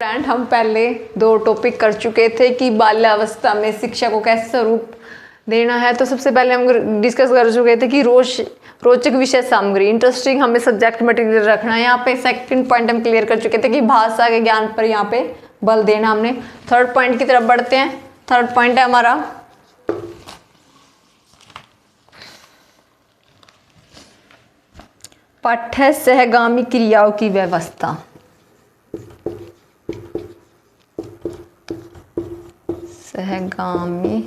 Friend, हम पहले 2 topic कर चुके थे कि बाल्यावस्था में शिक्षा को कैसा रूप देना है। तो सबसे पहले हम डिस्कस कर चुके थे कि रोचक विषय सामग्री, इंटरेस्टिंग हमें सब्जेक्ट मटेरियल रखना है। यहाँ पे सेकंड पॉइंट हम क्लियर कर चुके थे कि भाषा के ज्ञान पर यहाँ पे बल देना हमने। थर्ड पॉइंट की तरफ बढ़ते हैं। थर्ड पॉइंट है हमारा पाठ्य सहगामी क्रियाओं की व्यवस्था। सहगामी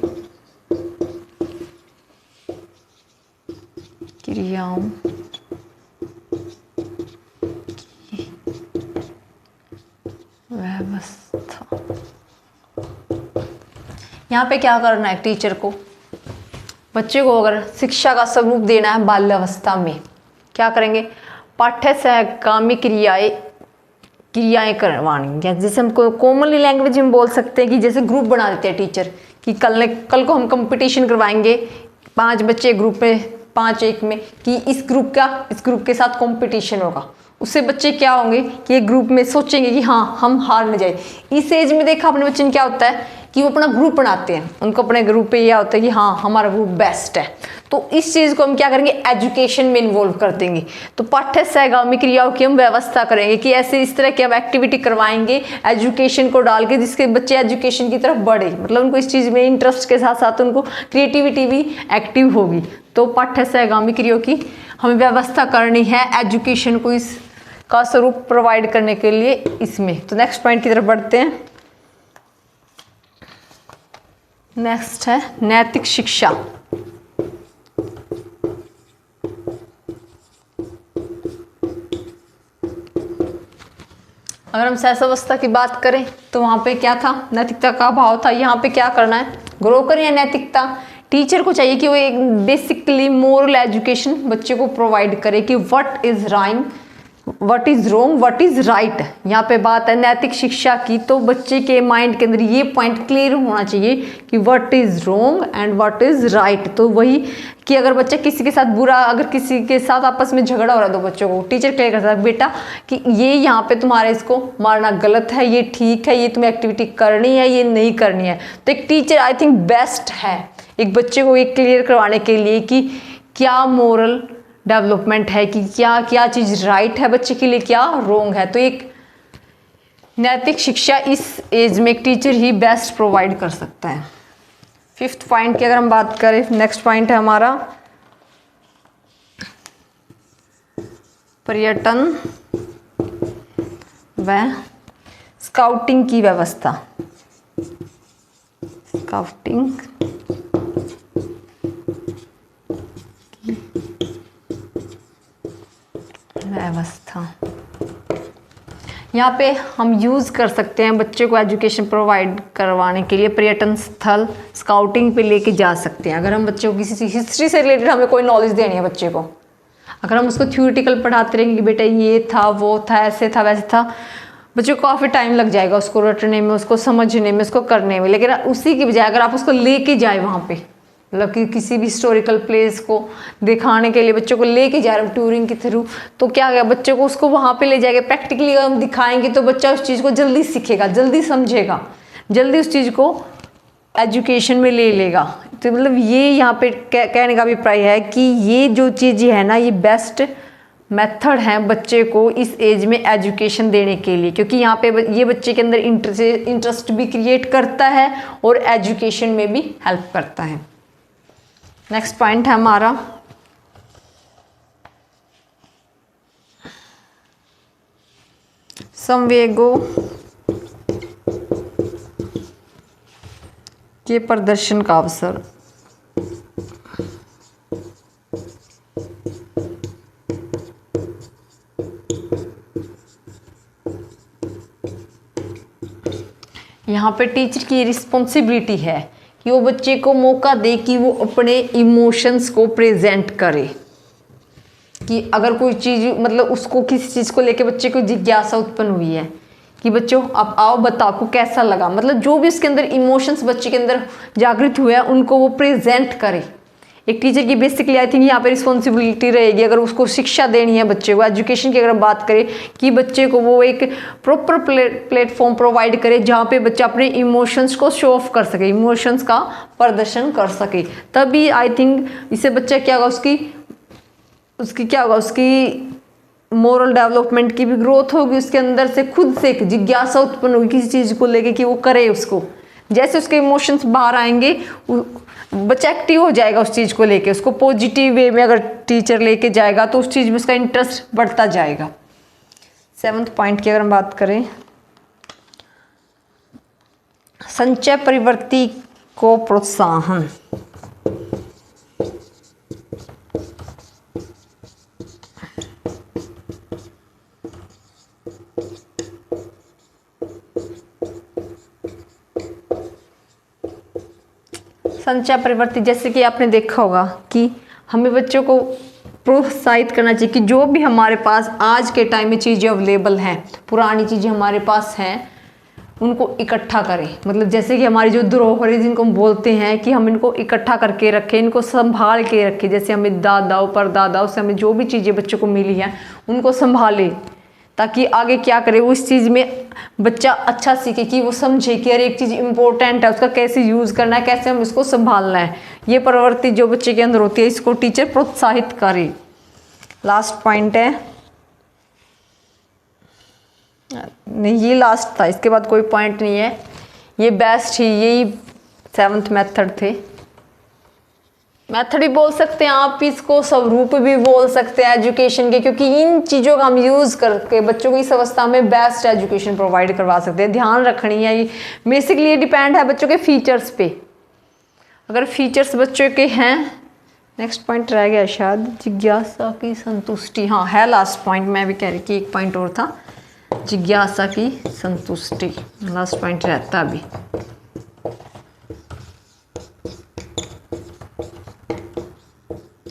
क्रियाओं की व्यवस्था। यहाँ पे क्या करना है टीचर को, बच्चे को अगर शिक्षा का स्वरूप देना है बाल्यावस्था में, क्या करेंगे? पाठ्य सहगामी क्रियाएं करवानी। जैसे हम कॉमनली लैंग्वेज में बोल सकते हैं कि जैसे ग्रुप बना देते हैं टीचर कि कल को हम कंपटीशन करवाएंगे 5 बच्चे ग्रुप में, 5 एक में, कि इस ग्रुप के साथ कंपटीशन होगा। उससे बच्चे क्या होंगे कि एक ग्रुप में सोचेंगे कि हाँ हम हार न जाए। इस एज में देखा अपने बच्चे ने क्या होता है कि वो अपना ग्रुप बनाते हैं, उनको अपने ग्रुप पे यह होता है कि हाँ हमारा ग्रुप बेस्ट है। तो इस चीज़ को हम क्या करेंगे? एजुकेशन में इन्वॉल्व कर देंगे। तो पाठ्य सहगामी क्रियाओं की हम व्यवस्था करेंगे कि ऐसे इस तरह की हम एक्टिविटी करवाएंगे एजुकेशन को डाल के, जिसके बच्चे एजुकेशन की तरफ बढ़े, मतलब उनको इस चीज़ में इंटरेस्ट के साथ साथ उनको क्रिएटिविटी भी एक्टिव होगी। तो पाठ्य सहगामी क्रियाओं की हमें व्यवस्था करनी है एजुकेशन को इस का स्वरूप प्रोवाइड करने के लिए इसमें। तो नेक्स्ट पॉइंट की तरफ बढ़ते हैं। नेक्स्ट है नैतिक शिक्षा। अगर हम सहसावस्था की बात करें तो वहां पे क्या था? नैतिकता का अभाव था। यहाँ पे क्या करना है? ग्रो करें या नैतिकता। टीचर को चाहिए कि वो एक बेसिकली मोरल एजुकेशन बच्चे को प्रोवाइड करे कि what is right, what is wrong, what is right. यहाँ पे बात है नैतिक शिक्षा की, तो बच्चे के माइंड के अंदर ये पॉइंट क्लियर होना चाहिए कि what is wrong and what is right. तो वही कि अगर बच्चा किसी के साथ बुरा, अगर किसी के साथ आपस में झगड़ा हो रहा है तो बच्चों को टीचर क्लियर कर सकता है बेटा कि ये यहाँ पे तुम्हारे इसको मारना गलत है, ये ठीक है, ये तुम्हें एक्टिविटी करनी है, ये नहीं करनी है। तो एक टीचर आई थिंक बेस्ट है एक बच्चे को ये क्लियर करवाने के लिए कि क्या मोरल डेवलपमेंट है, कि क्या क्या चीज़ राइट है बच्चे के लिए, क्या रॉन्ग है। तो एक नैतिक शिक्षा इस एज में एक टीचर ही बेस्ट प्रोवाइड कर सकता है। 5th पॉइंट की अगर हम बात करें, नेक्स्ट पॉइंट है हमारा पर्यटन व स्काउटिंग की व्यवस्था। स्काउटिंग व्यवस्था, यहाँ पे हम यूज़ कर सकते हैं बच्चे को एजुकेशन प्रोवाइड करवाने के लिए पर्यटन स्थल स्काउटिंग पे लेके जा सकते हैं। अगर हम बच्चे को किसी हिस्ट्री से रिलेटेड हमें कोई नॉलेज देनी है बच्चे को, अगर हम उसको थ्योरेटिकल पढ़ाते रहेंगे कि बेटा ये था, वो था, ऐसे था, वैसे था, बच्चे को काफ़ी टाइम लग जाएगा उसको रटने में, उसको समझने में, उसको करने में। लेकिन उसी की बजाय अगर आप उसको लेके जाए वहाँ पे, मतलब कि किसी भी हिस्टोरिकल प्लेस को दिखाने के लिए बच्चों को लेके जा रहे हैं टूरिंग के थ्रू, तो क्या गया बच्चों को उसको वहाँ पे ले जाएंगे, प्रैक्टिकली अगर हम दिखाएंगे तो बच्चा उस चीज़ को जल्दी सीखेगा, जल्दी समझेगा, जल्दी उस चीज़ को एजुकेशन में ले लेगा। तो मतलब ये यहाँ पे कहने का अभिप्राय है कि ये जो चीज़ है ना, ये बेस्ट मेथड है बच्चे को इस एज में एजुकेशन देने के लिए, क्योंकि यहाँ पे ये बच्चे के अंदर इंटरेस्ट भी क्रिएट करता है और एजुकेशन में भी हेल्प करता है। नेक्स्ट पॉइंट है हमारा संवेगों के प्रदर्शन का अवसर। यहाँ पे टीचर की रिस्पॉन्सिबिलिटी है कि वो बच्चे को मौका दे कि वो अपने इमोशंस को प्रेजेंट करे, कि अगर कोई चीज़, मतलब उसको किसी चीज़ को लेके बच्चे को जिज्ञासा उत्पन्न हुई है कि बच्चों अब आओ बताओ आपको कैसा लगा, मतलब जो भी उसके अंदर इमोशंस बच्चे के अंदर जागृत हुए हैं उनको वो प्रेजेंट करे। एक टीचर की बेसिकली आई थिंक यहाँ पे रिस्पॉन्सिबिलिटी रहेगी, अगर उसको शिक्षा देनी है बच्चे को, एजुकेशन की अगर हम बात करें कि बच्चे को वो एक प्रॉपर प्लेटफॉर्म प्रोवाइड करे जहाँ पे बच्चा अपने इमोशंस को शो ऑफ कर सके, इमोशंस का प्रदर्शन कर सके, तभी आई थिंक इससे बच्चा क्या होगा, उसकी क्या होगा, उसकी मोरल डेवलपमेंट की भी ग्रोथ होगी, उसके अंदर से खुद से एक जिज्ञासा उत्पन्न होगी किसी चीज़ को लेके कि वो करे उसको। जैसे उसके इमोशंस बाहर आएंगे बच्चा एक्टिव हो जाएगा उस चीज़ को लेके, उसको पॉजिटिव वे में अगर टीचर लेके जाएगा तो उस चीज़ में उसका इंटरेस्ट बढ़ता जाएगा। 7th पॉइंट की अगर हम बात करें, संचय प्रवृत्ति को प्रोत्साहन। संचय प्रवृत्ति, जैसे कि आपने देखा होगा कि हमें बच्चों को प्रोत्साहित करना चाहिए कि जो भी हमारे पास आज के टाइम में चीज़ें अवेलेबल हैं, पुरानी चीज़ें हमारे पास हैं, उनको इकट्ठा करें। मतलब जैसे कि हमारी जो धरोहर है जिनको हम बोलते हैं कि हम इनको इकट्ठा करके रखें, इनको संभाल के रखें। जैसे हमें दादाओं परदादाओं से हमें जो भी चीज़ें बच्चों को मिली हैं उनको संभालें, ताकि आगे क्या करे वो इस चीज़ में बच्चा अच्छा सीखे, कि वो समझे कि हर एक चीज़ इम्पोर्टेंट है, उसका कैसे यूज़ करना है, कैसे हम इसको संभालना है। ये प्रवृत्ति जो बच्चे के अंदर होती है इसको टीचर प्रोत्साहित करे। लास्ट पॉइंट है, नहीं ये लास्ट था, इसके बाद कोई पॉइंट नहीं है, ये बेस्ट ही, यही 7th मेथड थे। मेथड भी बोल सकते हैं आप, इसको स्वरूप भी बोल सकते हैं एजुकेशन के, क्योंकि इन चीज़ों का हम यूज़ करके बच्चों को इस अवस्था में बेस्ट एजुकेशन प्रोवाइड करवा सकते हैं। ध्यान रखनी है, ये बेसिकली ये डिपेंड है बच्चों के फीचर्स पे। अगर फीचर्स बच्चों के हैं, नेक्स्ट पॉइंट रह गया शायद, जिज्ञासा की संतुष्टि। हाँ है लास्ट पॉइंट, मैं भी कह रही कि एक पॉइंट और था, जिज्ञासा की संतुष्टि लास्ट पॉइंट रहता अभी।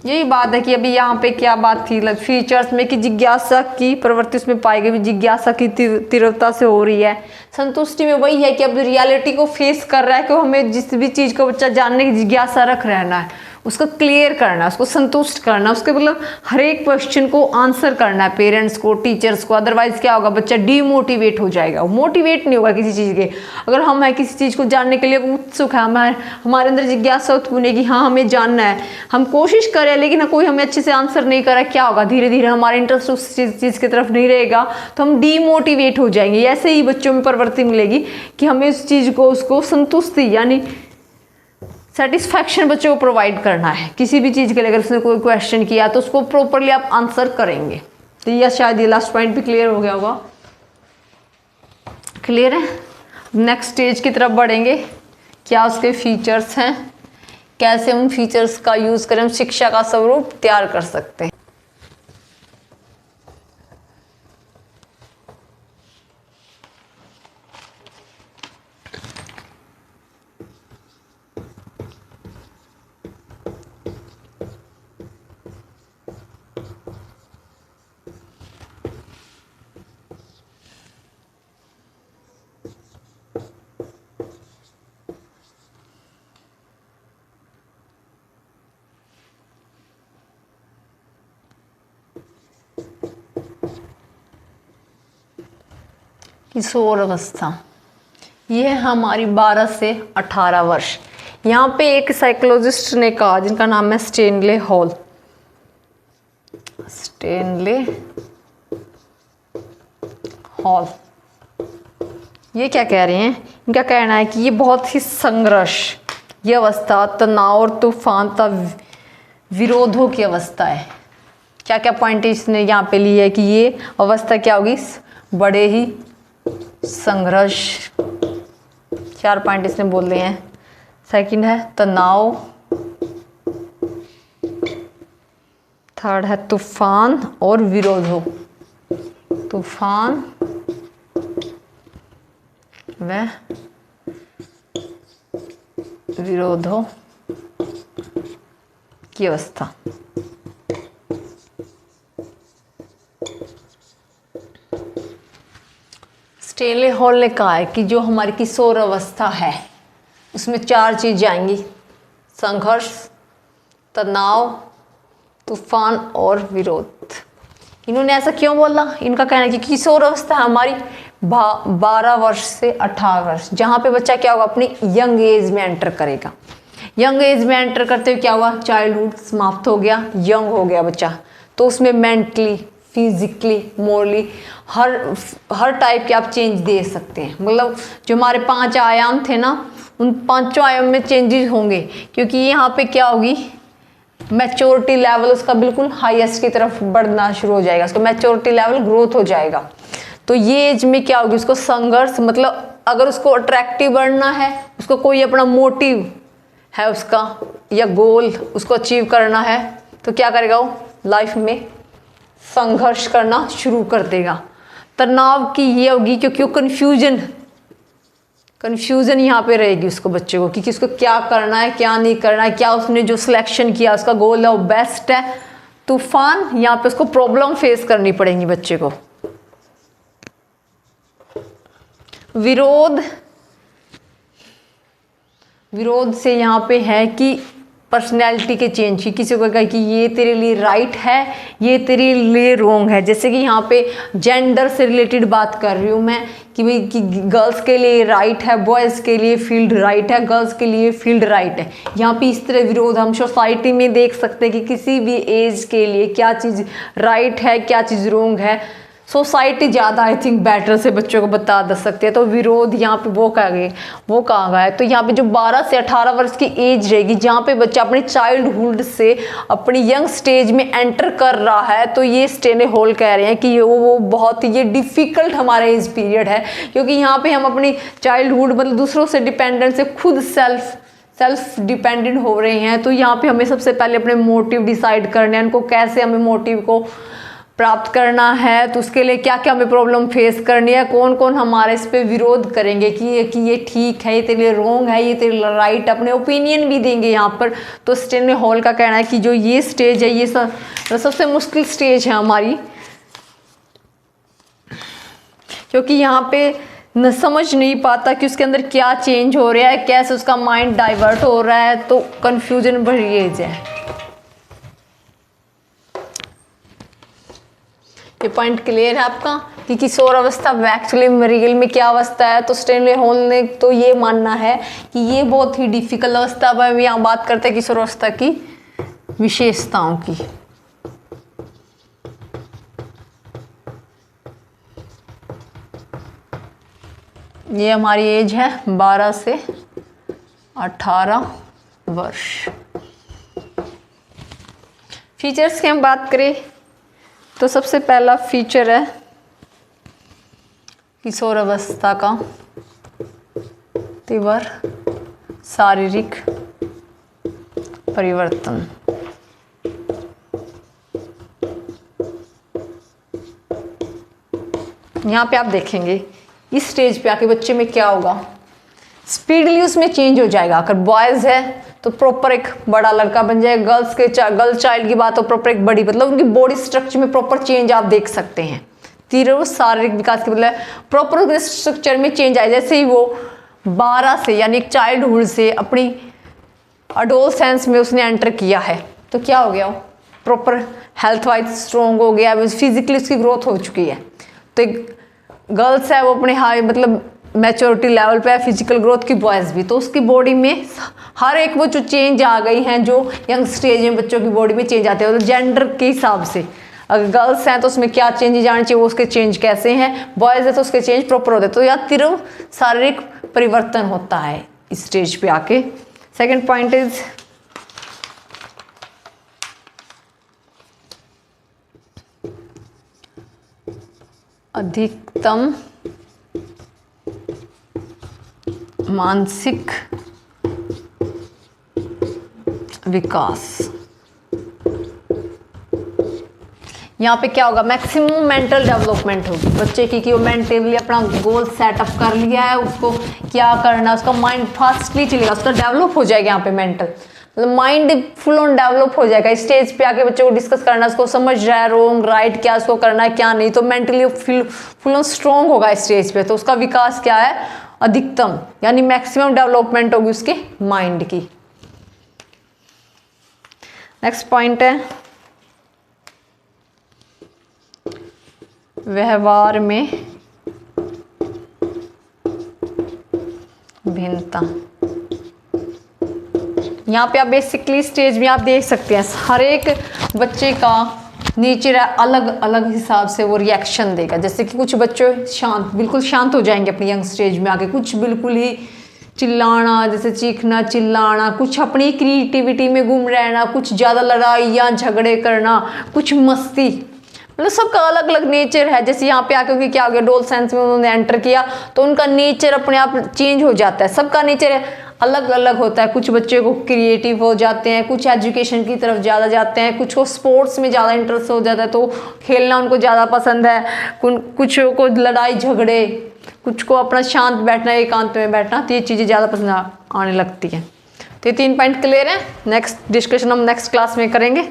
यही बात है कि अभी यहाँ पे क्या बात थी फीचर्स में कि जिज्ञासा की प्रवृत्ति उसमें पाई गई, जिज्ञासा की तीव्रता से हो रही है। संतुष्टि में वही है कि अब रियलिटी को फेस कर रहा है कि हमें जिस भी चीज़ को बच्चा जानने की जिज्ञासा रख रहना है, उसको क्लियर करना है, उसको संतुष्ट करना है, उसके मतलब हर एक क्वेश्चन को आंसर करना है पेरेंट्स को, टीचर्स को। अदरवाइज क्या होगा, बच्चा डीमोटिवेट हो जाएगा, वो मोटिवेट नहीं होगा किसी चीज़ के। अगर हम है किसी चीज़ को जानने के लिए उत्सुक है, हमारे अंदर जिज्ञासा उत्पन्न है कि हाँ हमें जानना है, हम कोशिश करें लेकिन कोई हमें अच्छे से आंसर नहीं करा, क्या होगा, धीरे धीरे हमारा इंटरेस्ट उस चीज़ की तरफ नहीं रहेगा, तो हम डीमोटिवेट हो जाएंगे। ऐसे ही बच्चों में प्रवृत्ति मिलेगी कि हमें उस चीज़ को, उसको संतुष्टि यानी सेटिस्फैक्शन बच्चों को प्रोवाइड करना है। किसी भी चीज़ के लिए अगर उसने कोई क्वेश्चन किया तो उसको प्रॉपरली आप आंसर करेंगे। तो यह शायद ये लास्ट पॉइंट भी क्लियर हो गया होगा। क्लियर है? नेक्स्ट स्टेज की तरफ बढ़ेंगे, क्या उसके फीचर्स हैं, कैसे उन फीचर्स का यूज़ करें, हम शिक्षा का स्वरूप तैयार कर सकते हैं। किशोर अवस्था, ये है हमारी 12 से 18 वर्ष। यहाँ पे एक साइकोलॉजिस्ट ने कहा जिनका नाम है स्टेनले हॉल, स्टेनले हॉल। ये क्या कह रहे हैं, इनका कहना है कि ये बहुत ही संघर्ष, ये अवस्था तनाव और तूफान का विरोधों की अवस्था है। क्या क्या पॉइंट इसने यहाँ पे ली है कि ये अवस्था क्या होगी, बड़े ही संघर्ष। 4 पॉइंट इसने बोल दिए हैं। सेकंड है तनाव, थर्ड है तूफान और विरोधों, तूफान व विरोधों की अवस्था। स्टेनले हॉल ने कहा है कि जो हमारी किशोर अवस्था है उसमें 4 चीज़ें आएंगी, संघर्ष, तनाव, तूफान और विरोध। इन्होंने ऐसा क्यों बोला? इनका कहना है कि किशोर अवस्था हमारी 12 वर्ष से 18 वर्ष, जहाँ पे बच्चा क्या होगा, अपनी यंग एज में एंटर करेगा। यंग एज में एंटर करते हुए क्या हुआ, चाइल्डहुड समाप्त हो गया, यंग हो गया बच्चा। तो उसमें मेंटली, फिजिकली, मोरली हर टाइप के आप चेंज दे सकते हैं। मतलब जो हमारे 5 आयाम थे ना, उन 5 आयाम में चेंजेस होंगे, क्योंकि यहाँ पे क्या होगी, मैच्योरिटी लेवल उसका बिल्कुल हाईएस्ट की तरफ बढ़ना शुरू हो जाएगा, उसका मैच्योरिटी लेवल ग्रोथ हो जाएगा। तो ये एज में क्या होगी, उसको संघर्ष, मतलब अगर उसको अट्रैक्टिव बनना है, उसको कोई अपना मोटिव है उसका या गोल उसको अचीव करना है, तो क्या करेगा वो, लाइफ में संघर्ष करना शुरू कर देगा। तनाव की ये होगी क्योंकि वो कन्फ्यूजन यहाँ पे रहेगी उसको, बच्चे को, कि उसको क्या करना है, क्या नहीं करना है, क्या उसने जो सिलेक्शन किया उसका गोल है वो बेस्ट है। तूफान, यहाँ पे उसको प्रॉब्लम फेस करनी पड़ेगी बच्चे को। विरोध से यहाँ पे है कि पर्सनैलिटी के चेंज की, किसी को कहे कि ये तेरे लिए राइट है, ये तेरे लिए रॉन्ग है। जैसे कि यहाँ पे जेंडर से रिलेटेड बात कर रही हूँ मैं, कि भाई कि गर्ल्स के लिए राइट है, बॉयज़ के लिए फील्ड राइट है, गर्ल्स के लिए फील्ड राइट है। यहाँ पे इस तरह विरोध हम सोसाइटी में देख सकते हैं कि किसी भी एज के लिए क्या चीज़ राइट है, क्या चीज़ रॉन्ग है। सोसाइटी ज़्यादा आई थिंक बेटर से बच्चों को बता सकती है। तो विरोध यहाँ पे वो कहा गया है। तो यहाँ पे जो 12 से 18 वर्ष की एज रहेगी, जहाँ पे बच्चा अपनी चाइल्डहुड से अपनी यंग स्टेज में एंटर कर रहा है, तो ये स्टेने होल कह रहे हैं कि वो बहुत ही ये डिफ़िकल्ट हमारा एज पीरियड है, क्योंकि यहाँ पे हम अपनी चाइल्डहुड मतलब दूसरों से डिपेंडेंट से खुद सेल्फ डिपेंडेंट हो रहे हैं। तो यहाँ पे हमें सबसे पहले अपने मोटिव डिसाइड करने हैं, उनको कैसे हमें मोटिव को प्राप्त करना है, तो उसके लिए क्या क्या हमें प्रॉब्लम फेस करनी है, कौन कौन हमारे इस पे विरोध करेंगे कि ये ठीक है, ये तेरे लिए रॉन्ग है, ये तेरे लिए राइट, अपने ओपिनियन भी देंगे यहाँ पर। तो स्टेने हॉल का कहना है कि जो ये स्टेज है, ये सबसे मुश्किल स्टेज है हमारी, क्योंकि यहाँ पे न समझ नहीं पाता कि उसके अंदर क्या चेंज हो रहा है, कैसे उसका माइंड डाइवर्ट हो रहा है, तो कन्फ्यूजन भरी एज है। ये पॉइंट क्लियर है आपका कि किशोर अवस्था एक्चुअली रियल में क्या अवस्था है। तो स्टेनले हॉल ने तो ये मानना है कि ये बहुत ही डिफिकल्ट अवस्था है। हम यहाँ बात करते हैं किशोर अवस्था की विशेषताओं की। ये हमारी एज है 12 से 18 वर्ष। फीचर्स की हम बात करें तो सबसे पहला फीचर है किशोर अवस्था का तीव्र शारीरिक परिवर्तन। यहाँ पे आप देखेंगे इस स्टेज पे आके बच्चे में क्या होगा, स्पीडली उसमें चेंज हो जाएगा। अगर बॉयज़ है तो प्रॉपर एक बड़ा लड़का बन जाएगा, गर्ल चाइल्ड की बात हो प्रॉपर एक बड़ी, मतलब उनकी बॉडी स्ट्रक्चर में प्रॉपर चेंज आप देख सकते हैं। तीव्र शारीरिक विकास के मतलब प्रॉपर स्ट्रक्चर में चेंज आए। जैसे ही वो 12 से यानी चाइल्डहुड से अपनी अडोलसेंस में उसने एंटर किया है, तो क्या हो गया, वो प्रॉपर हेल्थ वाइज स्ट्रॉन्ग हो गया, फिजिकली उसकी ग्रोथ हो चुकी है। तो एक गर्ल्स है वो अपने हाई मतलब मैच्योरिटी लेवल पे है, फिजिकल ग्रोथ की, बॉयज़ भी। तो उसकी बॉडी में हर एक वो जो चेंज आ गई हैं, जो यंग स्टेज में बच्चों की बॉडी में चेंज आते हैं, तो जेंडर के हिसाब से अगर गर्ल्स हैं तो उसमें क्या चेंजेज आने चाहिए, वो उसके चेंज कैसे हैं, बॉयज़ है तो उसके चेंज प्रॉपर होते हैं। तो यहाँ तीव्र शारीरिक परिवर्तन होता है इस स्टेज पे आके। सेकेंड पॉइंट इज अधिकतम मानसिक विकास। यहाँ पे क्या होगा, मैक्सिमम मेंटल डेवलपमेंट होगी बच्चे की, कि वो मेंटली अपना गोल सेटअप कर लिया है, उसको क्या करना, उसका माइंड फास्टली चलेगा, उसका डेवलप हो जाएगा। यहाँ पे मेंटल मतलब माइंड फुल ऑन डेवलप हो जाएगा। स्टेज पे आके बच्चे को डिस्कस करना, उसको समझ रहा है रॉन्ग राइट क्या उसको करना है क्या नहीं, तो मेंटली फुल ऑन स्ट्रॉन्ग होगा स्टेज पे। तो उसका विकास क्या है, अधिकतम यानी मैक्सिमम डेवलपमेंट होगी उसके माइंड की। नेक्स्ट पॉइंट है व्यवहार में भिन्नता। यहाँ पे आप बेसिकली स्टेज में आप देख सकते हैं हर एक बच्चे का नेचर है, अलग अलग हिसाब से वो रिएक्शन देगा। जैसे कि कुछ बच्चे शांत, बिल्कुल शांत हो जाएंगे अपनी यंग स्टेज में आके, कुछ बिल्कुल ही चिल्लाना, जैसे चीखना चिल्लाना, कुछ अपनी क्रिएटिविटी में गुम रहना, कुछ ज़्यादा लड़ाइयाँ झगड़े करना, कुछ मस्ती, मतलब सबका अलग अलग नेचर है। जैसे यहाँ पे आके क्योंकि क्या हो गया, डोल साइंस में उन्होंने एंटर किया तो उनका नेचर अपने आप चेंज हो जाता है। सबका नेचर अलग अलग होता है। कुछ बच्चे को क्रिएटिव हो जाते हैं, कुछ एजुकेशन की तरफ ज़्यादा जाते हैं, कुछ को स्पोर्ट्स में ज़्यादा इंटरेस्ट हो जाता है तो खेलना उनको ज़्यादा पसंद है, कुछ को लड़ाई झगड़े, कुछ को अपना शांत बैठना, एकांत में बैठना, तो ये चीज़ें ज़्यादा पसंद आने लगती हैं। तो ये 3 पॉइंट क्लियर है। नेक्स्ट डिस्कशन हम नेक्स्ट क्लास में करेंगे।